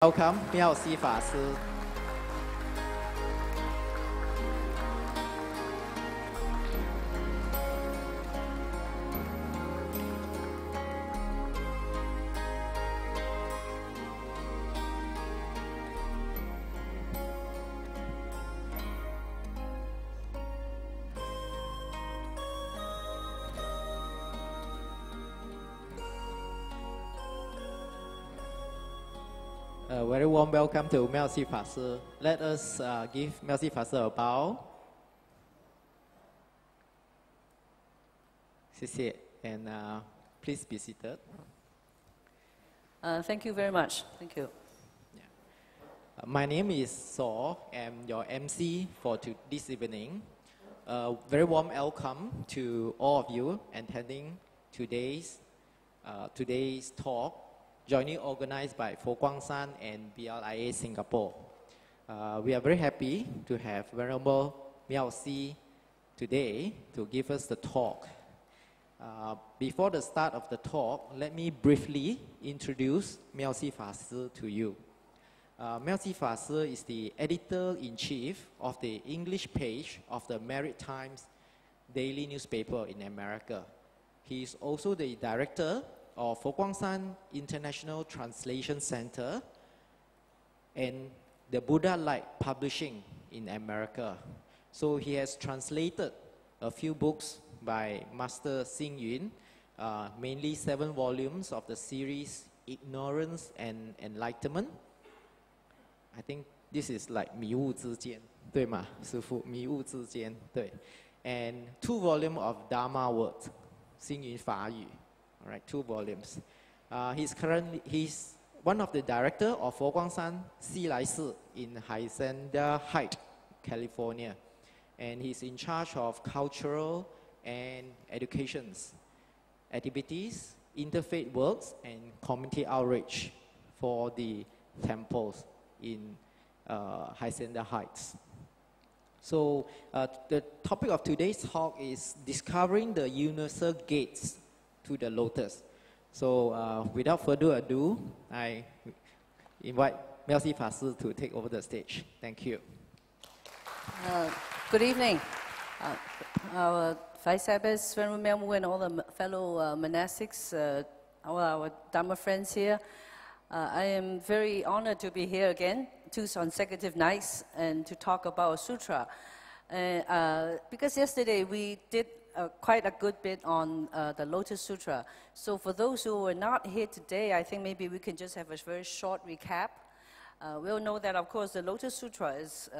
Welcome, Miao Hsi 法师。A very warm welcome to Miao Hsi 法师. Let us give Miao Hsi 法师 a bow. 谢谢 and please be seated. Thank you very much. Thank you. My name is Saw. I'm your MC for this evening. Very warm welcome to all of you attending today's talk, jointly organized by Fo Guangshan and BLIA Singapore. We are very happy to have Venerable Miao Hsi today to give us the talk. Before the start of the talk, let me briefly introduce Miao Hsi 法师 to you. Miao Hsi 法师 is the editor-in-chief of the English page of the Maritime daily newspaper in America. He is also the director of Fo Guangshan International Translation Center and the Buddha Light Publishing in America. So he has translated a few books by Master Xing Yun, mainly 7 volumes of the series Ignorance and Enlightenment. I think this is like 迷悟之间，对吗，师父？迷悟之间，对。And 2 volumes of Dharma words, 星云法语。All right, 2 volumes. He's one of the director of Fo Guangshan Si Lai Si in Hacienda Heights, California, and he's in charge of cultural and educations activities, interfaith works, and community outreach for the temples in Hacienda Heights. So the topic of today's talk is discovering the universal gates to the Lotus. So without further ado, I invite Miao Hsi 法师 to take over the stage. Thank you. Good evening. Our Vice Abbess, Venerable Miao, and all the fellow monastics, all our Dharma friends here. I am very honored to be here again, 2 consecutive nights, and to talk about Sutra. Because yesterday we did quite a good bit on the Lotus Sutra. So for those who were not here today, I think maybe we can just have a very short recap. We all know that, of course, the Lotus Sutra is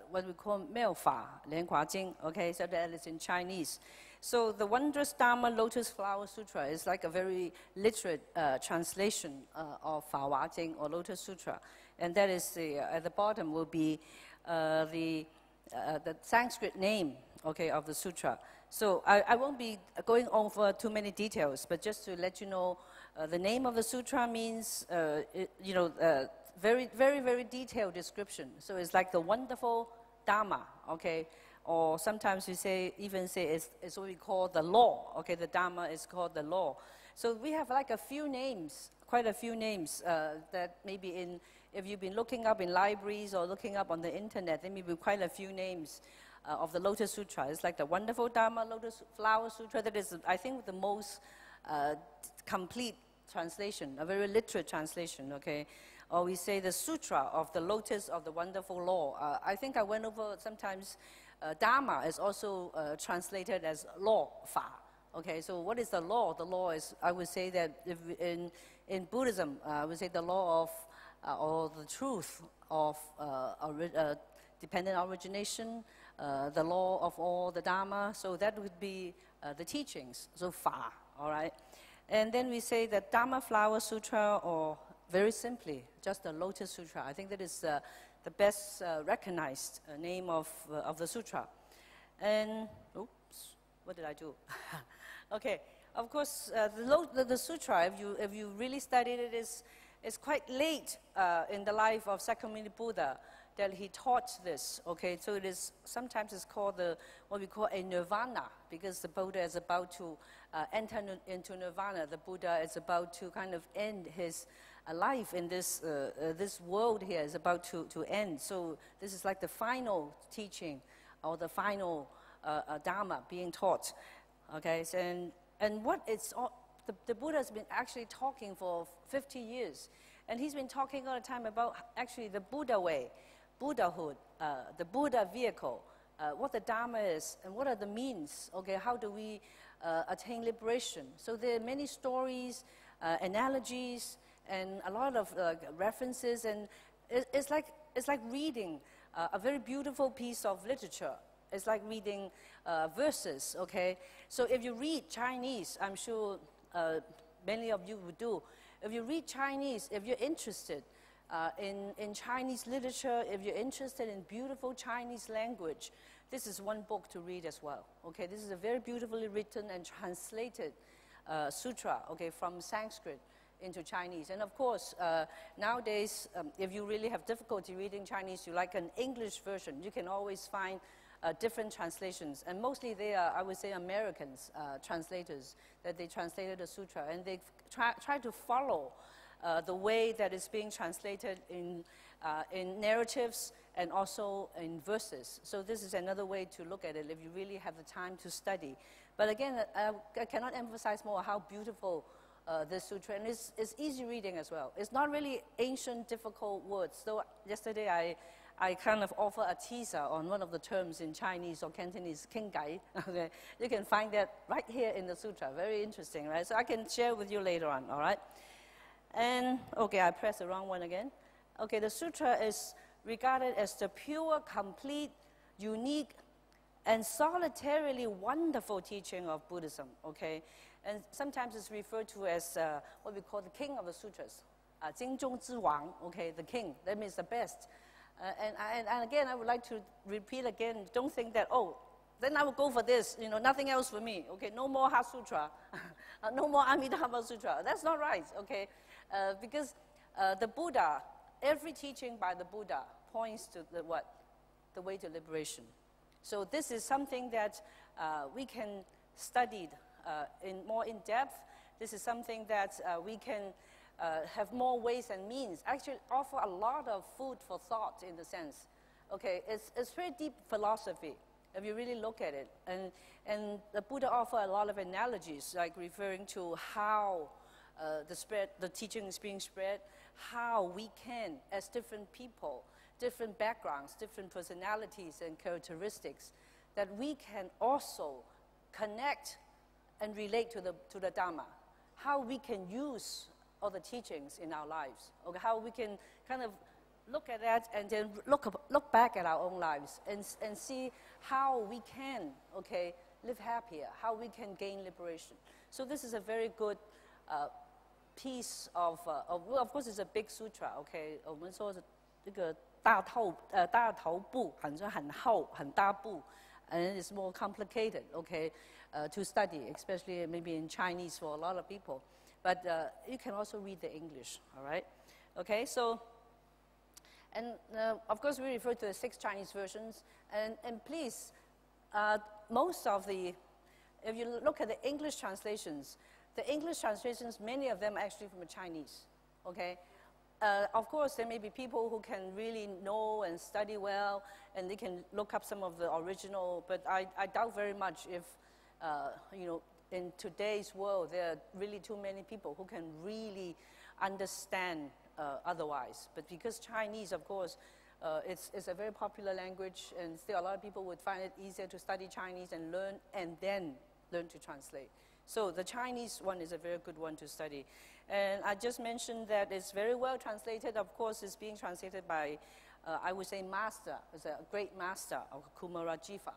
what we call 妙法莲华经, okay, so that is in Chinese. So the Wondrous Dharma Lotus Flower Sutra is like a very literate translation of Fa Hua Jing or Lotus Sutra. And that is, at the bottom will be the Sanskrit name, okay, of the sutra. So I won't be going over too many details, but just to let you know, the name of the sutra means, very, very, very detailed description. So it's like the wonderful Dharma, okay? Or sometimes we even say it's what we call the law, okay? The Dharma is called the law. So we have like a few names, quite a few names that maybe if you've been looking up in libraries or looking up on the internet, there may be quite a few names of the Lotus Sutra. It's like the Wonderful Dharma Lotus Flower Sutra. That is, I think, the most complete translation, a very literate translation, okay? Or we say the Sutra of the Lotus of the Wonderful Law. I think I went over sometimes Dharma is also translated as law, Fa. Okay, so what is the law? The law is, I would say that in Buddhism, I would say the law of, or the truth of dependent origination, the law of all the Dharma, so that would be the teachings, so Fa, all right? And then we say that Dharma Flower Sutra, or very simply, just the Lotus Sutra. I think that is the best recognized name of the sutra. And, oops, what did I do? Okay, of course, the sutra, if you really studied it, is quite late in the life of Sakyamuni Buddha that he taught this, okay? So it is, sometimes it's called what we call a nirvana, because the Buddha is about to enter into nirvana. The Buddha is about to kind of end his life in this, this world here is about to end. So this is like the final teaching or the final Dharma being taught. Okay, so, and what it's all, the Buddha has been actually talking for 50 years. And he's been talking all the time about actually the Buddha way, Buddhahood, the Buddha vehicle, what the Dharma is, and what are the means, okay, how do we attain liberation. So there are many stories, analogies, and a lot of references, and it's like reading a very beautiful piece of literature. It's like reading verses, okay? So if you read Chinese, I'm sure many of you would do. If you read Chinese, if you're interested in Chinese literature, if you're interested in beautiful Chinese language, this is one book to read as well, okay? This is a very beautifully written and translated sutra, okay, from Sanskrit into Chinese. And of course, nowadays, if you really have difficulty reading Chinese, you like an English version, you can always find different translations. And mostly they are, I would say, Americans, translators, that they translated the sutra. And they try to follow the way that it's being translated in narratives and also in verses. So this is another way to look at it if you really have the time to study. But again, I cannot emphasize more how beautiful this sutra, and it's easy reading as well. It's not really ancient, difficult words. So yesterday I kind of offer a teaser on one of the terms in Chinese or Cantonese, Kingai. Okay, you can find that right here in the sutra. Very interesting, right? So I can share with you later on, all right? And, okay, I pressed the wrong one again. Okay, the sutra is regarded as the pure, complete, unique, and solitarily wonderful teaching of Buddhism, okay? And sometimes it's referred to as what we call the king of the sutras, 精中之王, okay, the king, that means the best. And again, I would like to repeat again, don't think that, oh, then I will go for this, you know, nothing else for me, okay, no more Heart Sutra, no more Amitabha Sutra. That's not right, okay, because the Buddha, every teaching by the Buddha points to the what? The way to liberation. So this is something that we can study more in depth. This is something that we can have more ways and means, actually offer a lot of food for thought in the sense. Okay, it's very deep philosophy if you really look at it. And the Buddha offer a lot of analogies, like referring to how the teaching is being spread, how we can, as different people, different backgrounds, different personalities and characteristics, that we can also connect and relate to the Dharma, how we can use all the teachings in our lives, okay, how we can kind of look at that and then look back at our own lives and see how we can, okay, live happier, how we can gain liberation. So this is a very good piece of course it's a big sutra, okay, 我们说这个大头部好像很厚很大部 and it's more complicated, okay, to study, especially maybe in Chinese for a lot of people. But you can also read the English, all right? Okay, so, and of course we refer to the 6 Chinese versions, and please, most of the, if you look at the English translations, many of them are actually from the Chinese, okay? Of course, there may be people who can really know and study well, and they can look up some of the original, but I doubt very much if, you know, in today's world, there are really too many people who can really understand otherwise. But because Chinese, of course, it's a very popular language, and still a lot of people would find it easier to study Chinese and learn, and then learn to translate. So the Chinese one is a very good one to study. And I just mentioned that it's very well translated. Of course, it's being translated by, I would say, master. It's a great master of Kumarajiva.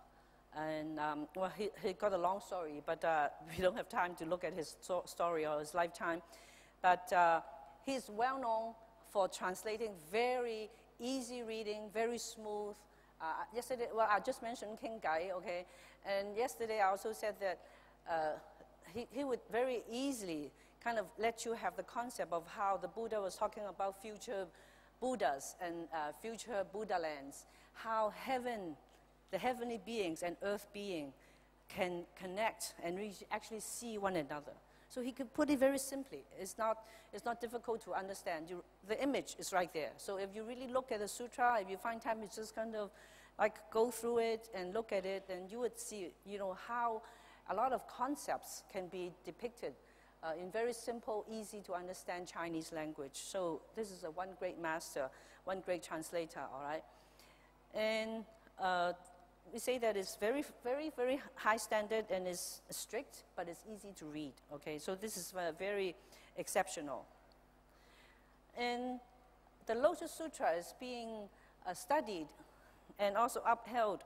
And, well, he got a long story, but we don't have time to look at his story or his lifetime. But he's well known for translating very easy reading, very smooth. Yesterday, well, I just mentioned Kingai, okay? And yesterday I also said that he would very easily kind of let you have the concept of how the Buddha was talking about future Buddhas and future Buddha lands, how the heavenly beings and earth being can connect and actually see one another. So he could put it very simply. It's not difficult to understand. The image is right there. So if you really look at the sutra, if you find time, you just kind of like go through it and look at it, and you would see, how a lot of concepts can be depicted in very simple, easy to understand Chinese language. So this is one great master, one great translator, all right? And we say that it's very, very, very high standard and is strict, but it's easy to read, okay? So this is very exceptional. And the Lotus Sutra is being studied and also upheld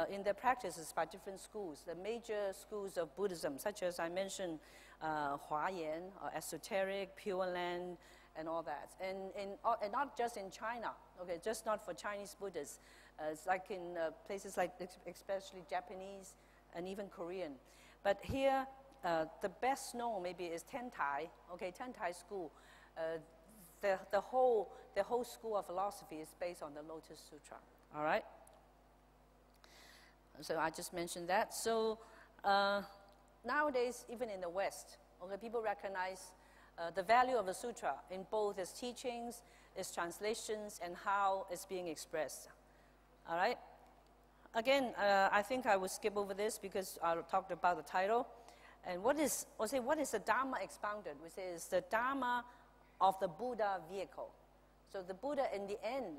in their practices by different schools, the major schools of Buddhism, such as I mentioned, Huayan, or esoteric, Pure Land, and all that. And not just in China, okay, just not for Chinese Buddhists. It's like in places like especially Japanese and even Korean. But here, the best known maybe is Tentai, okay, Tentai school. The whole school of philosophy is based on the Lotus Sutra, all right? So I just mentioned that. So nowadays, even in the West, okay, people recognize the value of the sutra in both its teachings, its translations, and how it's being expressed. All right? Again, I think I will skip over this because I talked about the title. And what is the Dharma expounded? We say it's the Dharma of the Buddha vehicle. So the Buddha in the end,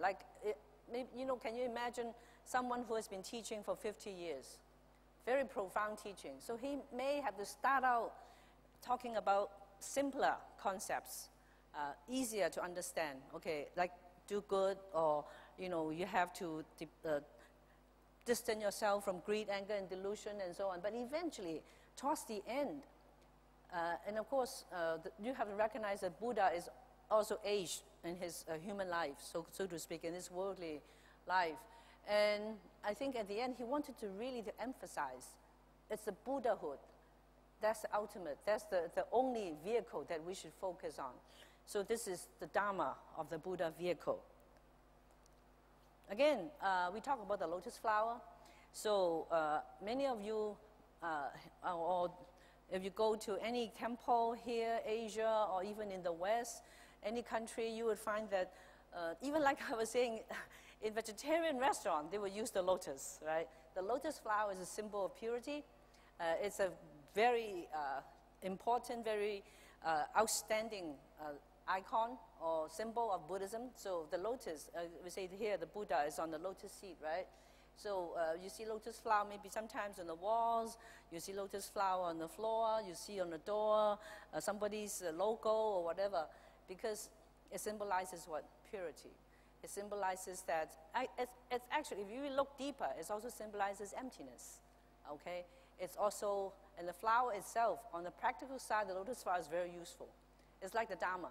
can you imagine someone who has been teaching for 50 years? Very profound teaching. So he may have to start out talking about simpler concepts, easier to understand. Okay, like do good, or you have to distance yourself from greed, anger, and delusion, and so on. But eventually, towards the end, and of course, you have to recognize that Buddha is also aged in his human life, so to speak, in his worldly life. And I think at the end, he wanted to really emphasize it's the Buddhahood. That's the ultimate. That's the only vehicle that we should focus on. So this is the Dharma of the Buddha vehicle. Again, we talk about the lotus flower. So many of you, or if you go to any temple here, Asia, or even in the West, any country, you would find that even like I was saying, in vegetarian restaurant, they will use the lotus, right? The lotus flower is a symbol of purity. It's a very important, very outstanding icon or symbol of Buddhism. So the lotus, we say here the Buddha is on the lotus seat, right? So you see lotus flower maybe sometimes on the walls, you see lotus flower on the floor, you see on the door, somebody's logo or whatever, because it symbolizes what? Purity. It symbolizes that, it's actually, if you look deeper, it also symbolizes emptiness, okay? It's also, and the flower itself, on the practical side, the lotus flower is very useful. It's like the Dharma.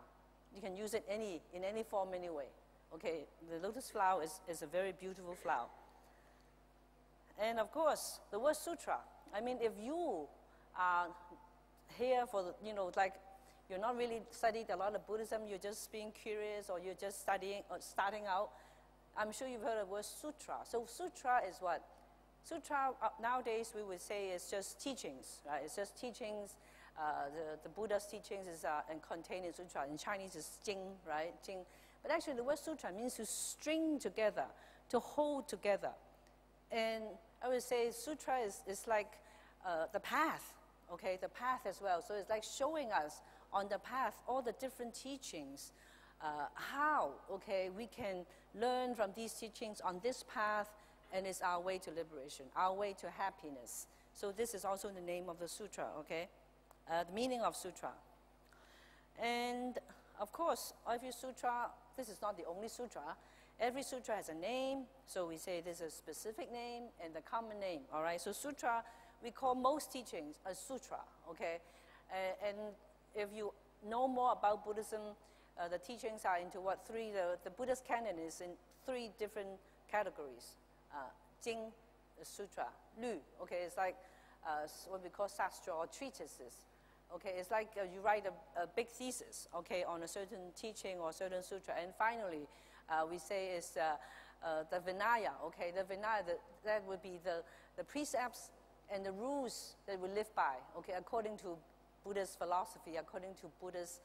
You can use it in any form, any way, okay? The lotus flower is a very beautiful flower. And of course, the word sutra, I mean, if you are here for, like, you're not really studied a lot of Buddhism, you're just being curious, or you're just studying or starting out, I'm sure you've heard of the word sutra. So sutra is what? Sutra, nowadays we would say is just teachings, right? It's just teachings. The Buddha's teachings is contained in sutra. In Chinese it's jing, right? Jing. But actually the word sutra means to string together, to hold together. And I would say sutra is like the path, okay? The path as well. So it's like showing us on the path all the different teachings, how, okay, we can learn from these teachings on this path, and it's our way to liberation, our way to happiness. So this is also the name of the sutra, okay? The meaning of sutra. And of course, every sutra, this is not the only sutra. Every sutra has a name, so we say there's a specific name and the common name, all right? So sutra, we call most teachings a sutra, okay? And if you know more about Buddhism, the teachings are into what? Three, the Buddhist canon is in 3 different categories. Jing, sutra, Lu, okay, it's like what we call sastra or treatises. Okay, it's like you write a big thesis, okay, on a certain teaching or certain sutra. And finally, we say is the Vinaya, okay, the Vinaya, that would be the precepts and the rules that we live by, okay, according to Buddhist philosophy, according to Buddhist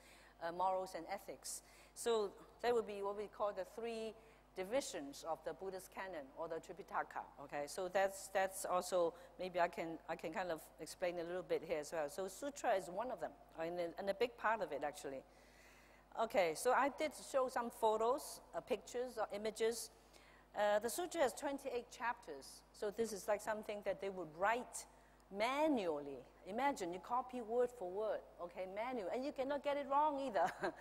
morals and ethics. So that would be what we call the 3 divisions of the Buddhist canon, or the Tripitaka. Okay, so that's also, maybe I can kind of explain a little bit here as well. So sutra is one of them, and a big part of it actually. Okay, so I did show some photos, pictures or images. The sutra has 28 chapters, so this is like something that they would write manually. Imagine you copy word for word, okay, manual, and you cannot get it wrong either.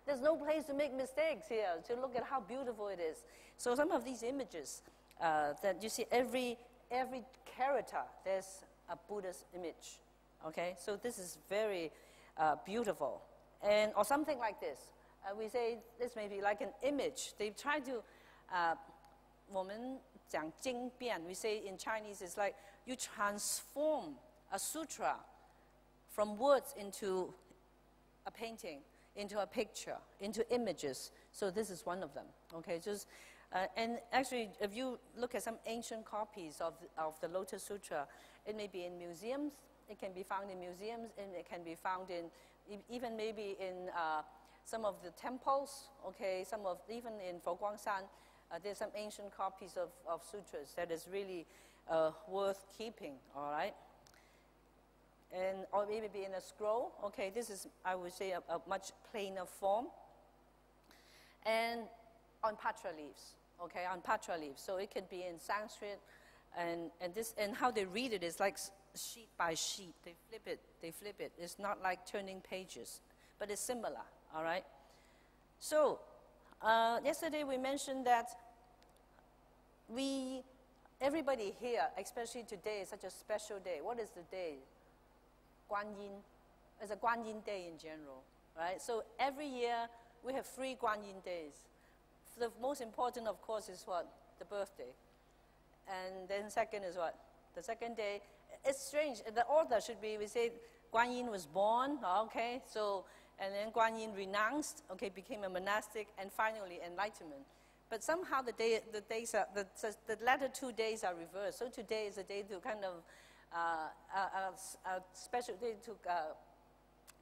there's no place to make mistakes here. So look at how beautiful it is. So some of these images that you see, every character there's a Buddhist image, okay. So this is very beautiful, and or something like this. We say this may be like an image. They try to 我们讲经变, we say in Chinese, it's like you transform a sutra from words into a painting, into a picture, into images. So this is one of them. Okay, just and actually, if you look at some ancient copies of the Lotus Sutra, it may be in museums. It can be found in museums, and it can be found in even maybe in some of the temples. Okay, even in Foguangshan. There's some ancient copies of sutras that is really worth keeping, all right? And, or maybe in a scroll. Okay, this is, I would say, a much plainer form. And on patra leaves, okay, on patra leaves. So it can be in Sanskrit, and how they read it is like sheet by sheet. They flip it. It's not like turning pages, but it's similar, all right? So, yesterday we mentioned that everybody here, especially today, is such a special day. What is the day? Guan Yin. It's a Guan Yin day in general, right? So every year we have 3 Guan Yin days. The most important, of course, is what? The birthday. And then second is what? The second day. It's strange. The order should be, we say Guan Yin was born, okay, so, and then Guan Yin renounced, okay, became a monastic, and finally enlightenment. But somehow the latter 2 days are reversed. So today is a day to kind of, a special day to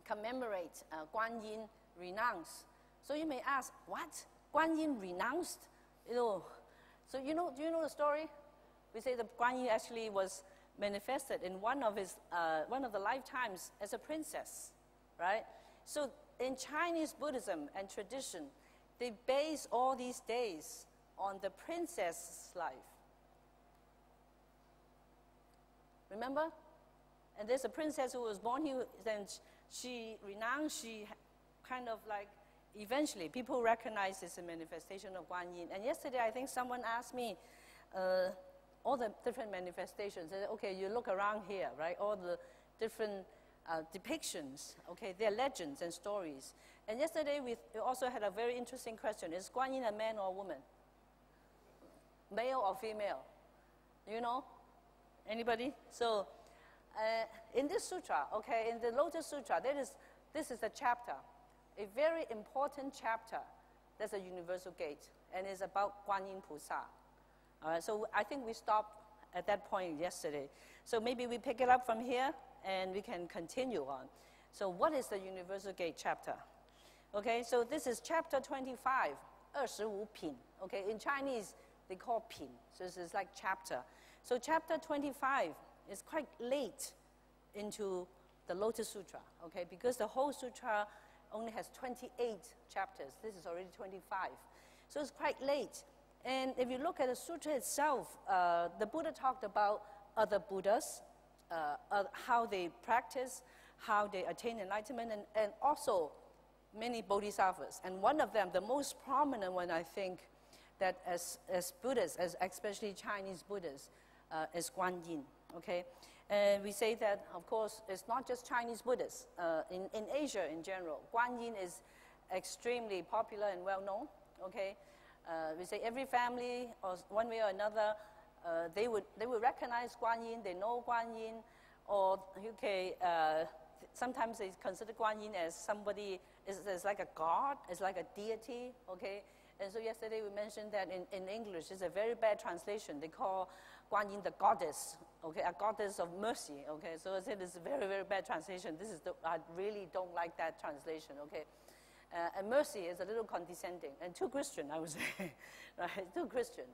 commemorate Guan Yin renounce. So you may ask, what? Guan Yin renounced? You know, so do you know the story? We say that Guan Yin actually was manifested in one of the lifetimes as a princess, right? So in Chinese Buddhism and tradition, they base all these days on the princess's life. Remember? And there's a princess who was born here, then she renounced, she kind of like, eventually people recognize it's a manifestation of Guan Yin. And yesterday I think someone asked me, all the different manifestations. They said, okay, you look around here, right? All the different depictions, okay? They're legends and stories. And yesterday we also had a very interesting question. Is Guan Yin a man or a woman? Male or female? You know? Anybody? So in this sutra, okay, in the Lotus Sutra, this is a chapter, a very important chapter. There's a universal gate, and it's about Guan Yin Pusa. So I think we stopped at that point yesterday. So maybe we pick it up from here, and we can continue on. So what is the Universal Gate chapter? Okay, so this is chapter 25, 25品. Okay, in Chinese, they call 品. So this is like chapter. So chapter 25 is quite late into the Lotus Sutra, okay, because the whole sutra only has 28 chapters. This is already 25. So it's quite late. And if you look at the sutra itself, the Buddha talked about other Buddhas, how they practice, how they attain enlightenment, and also many bodhisattvas. And one of them, the most prominent one, I think, that as Buddhists, as especially Chinese Buddhists, is Guan Yin. Okay, and we say that, of course, it's not just Chinese Buddhists. In Asia in general, Guan Yin is extremely popular and well known. Okay. We say every family, or one way or another, they would recognize Guan Yin, they know Guan Yin, or okay, sometimes they consider Guan Yin as somebody, is like a god, is like a deity, okay? And so yesterday we mentioned that in English, it's a very bad translation. They call Guan Yin the goddess, okay, a goddess of mercy, okay. So I said it's a very, very bad translation. I really don't like that translation, okay. And mercy is a little condescending and too Christian, I would say, right? Too Christian.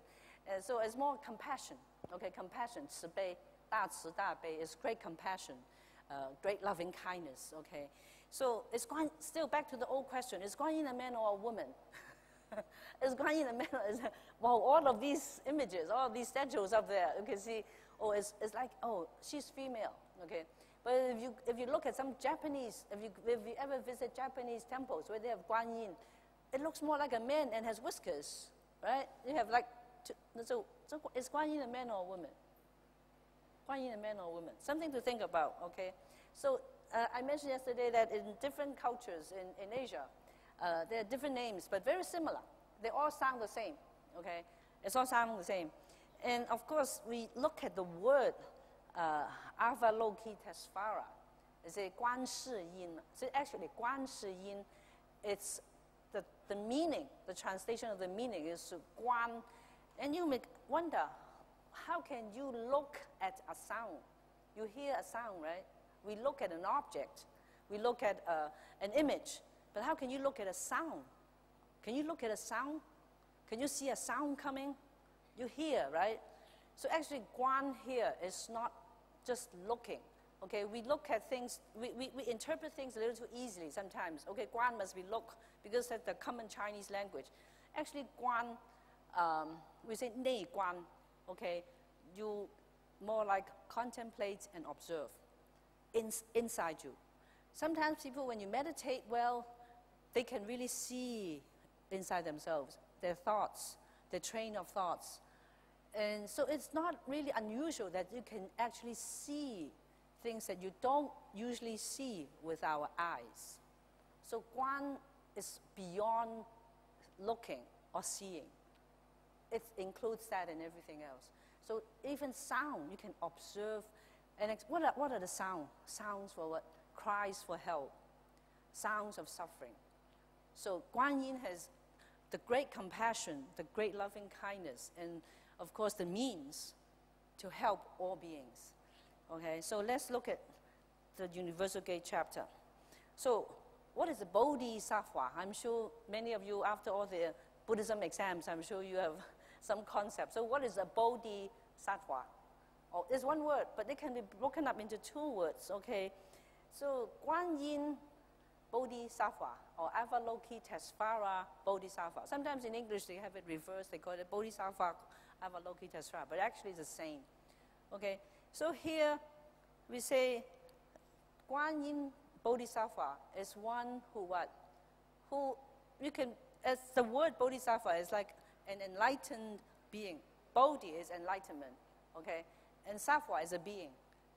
And so it's more compassion, okay, compassion, 慈悲, 大慈大悲 is great compassion, great loving kindness, okay. So it's still back to the old question, is Guan Yin a man or a woman? Is Guan Yin a man or is well, all of these images, all of these statues up there, you can see, oh, it's like, oh, she's female, okay. But if you look at some Japanese, if you ever visit Japanese temples where they have Guan Yin, it looks more like a man and has whiskers, right? You have like, so is Guan Yin a man or a woman? Guan Yin a man or a woman? Something to think about, okay? So I mentioned yesterday that in different cultures in Asia, there are different names, but very similar. They all sound the same, okay? It's all sounding the same. And of course, we look at the word Avalokitesvara. It's a Guan Shi Yin. So actually, Guan Shi Yin, it's the meaning, the translation of the meaning is Guan. And you may wonder, how can you look at a sound? You hear a sound, right? We look at an object. We look at an image. But how can you look at a sound? Can you look at a sound? Can you see a sound coming? You hear, right? So actually, Guan here is not just looking. Okay, we look at things, we interpret things a little too easily sometimes. Okay, Guan must be look, because that's the common Chinese language. Actually, Guan, we say Nei Guan, okay? You more like contemplate and observe inside you. Sometimes people, when you meditate well, they can really see inside themselves, their thoughts, their train of thoughts. And so it's not really unusual that you can actually see things that you don't usually see with our eyes. So Guan is beyond looking or seeing. It includes that and everything else. So even sound, you can observe. And what are the sounds? Sounds for what? Cries for help. Sounds of suffering. So Guan Yin has the great compassion, the great loving kindness, and of course the means to help all beings. Okay, so let's look at the Universal Gate chapter. So what is the Bodhisattva? I'm sure many of you, after all the Buddhism exams, I'm sure you have some concept. So what is a Bodhisattva? Oh, it's one word, but it can be broken up into two words, okay? So Guan Yin Bodhisattva, or Avalokitesvara Bodhisattva. Sometimes in English they have it reversed, they call it Bodhisattva Avalokitesvara, but actually it's the same. Okay, so here we say Guan Yin Bodhisattva is one who what? Who you can, as the word Bodhisattva is like an enlightened being. Bodhi is enlightenment, okay? And Sattva is a being.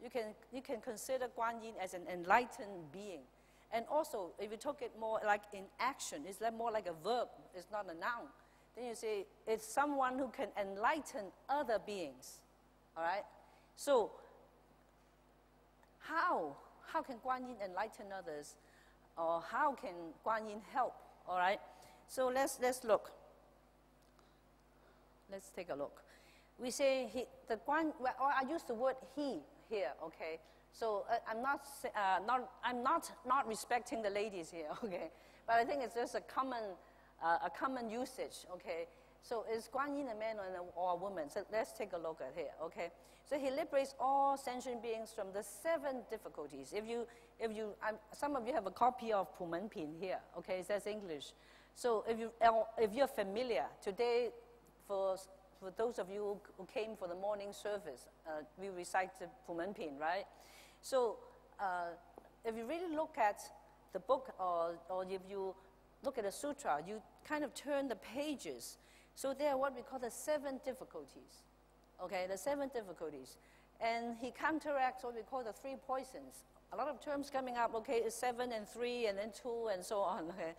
You can consider Guan Yin as an enlightened being. And also, if you took it more like in action, it's like more like a verb, it's not a noun. Then you say, it's someone who can enlighten other beings, all right? So, how can Guan Yin enlighten others? Or how can Guan Yin help, all right? So let's look. Let's take a look. We say, I use the word he here, okay? So I'm not respecting the ladies here, okay? But I think it's just a common usage, okay? So is Guan Yin a man or a woman? So let's take a look at here, okay? So he liberates all sentient beings from the 7 difficulties. Some of you have a copy of Pu Men Pin here, okay? It says English. So if you're familiar today, for those of you who came for the morning service, we recited Pu Men Pin, right? So if you really look at the book or if you look at the sutra, you kind of turn the pages. So there are what we call the 7 difficulties, okay, the 7 difficulties. And he counteracts what we call the 3 poisons. A lot of terms coming up, okay, it's 7 and 3 and then 2 and so on, okay?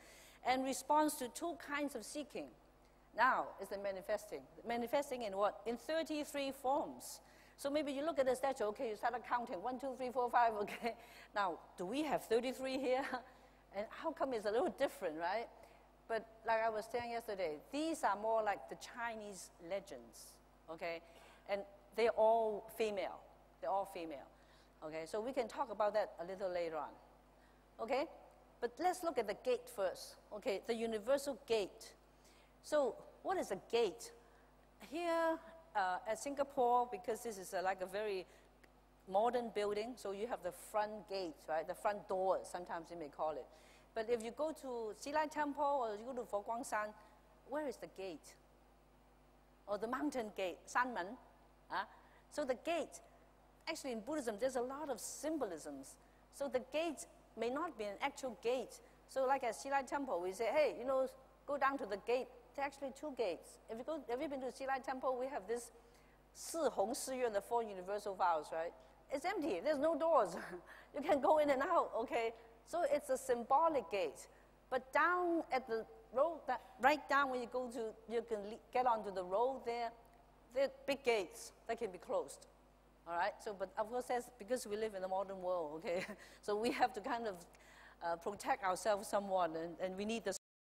And responds to 2 kinds of seeking. Now is the manifesting. Manifesting in what? In 33 forms. So maybe you look at the statue, okay, you start counting, 1, 2, 3, 4, 5, okay. Now, do we have 33 here? And how come it's a little different, right? But like I was saying yesterday, these are more like the Chinese legends, okay? And they're all female. They're all female, okay? So we can talk about that a little later on, okay? But let's look at the gate first, okay? The universal gate. So what is a gate? Here at Singapore, because this is like a very modern building, so you have the front gate, right? The front doors, sometimes you may call it. But if you go to Xilai Temple or you go to Foguangshan, where is the gate? Or the mountain gate, Sanmen. So the gate, actually in Buddhism, there's a lot of symbolisms. So the gate may not be an actual gate. So like at Xilai Temple, we say, hey, you know, go down to the gate. There are actually 2 gates. Have you been to Xilai Temple? We have this 四弘誓愿, the 4 universal vows, right? It's empty. There's no doors. You can go in and out, okay? So it's a symbolic gate. But down at the road, right down when you go to, you can get onto the road there are big gates that can be closed. All right? So, but of course, that's because we live in a modern world, okay? So we have to kind of protect ourselves somewhat, and we need the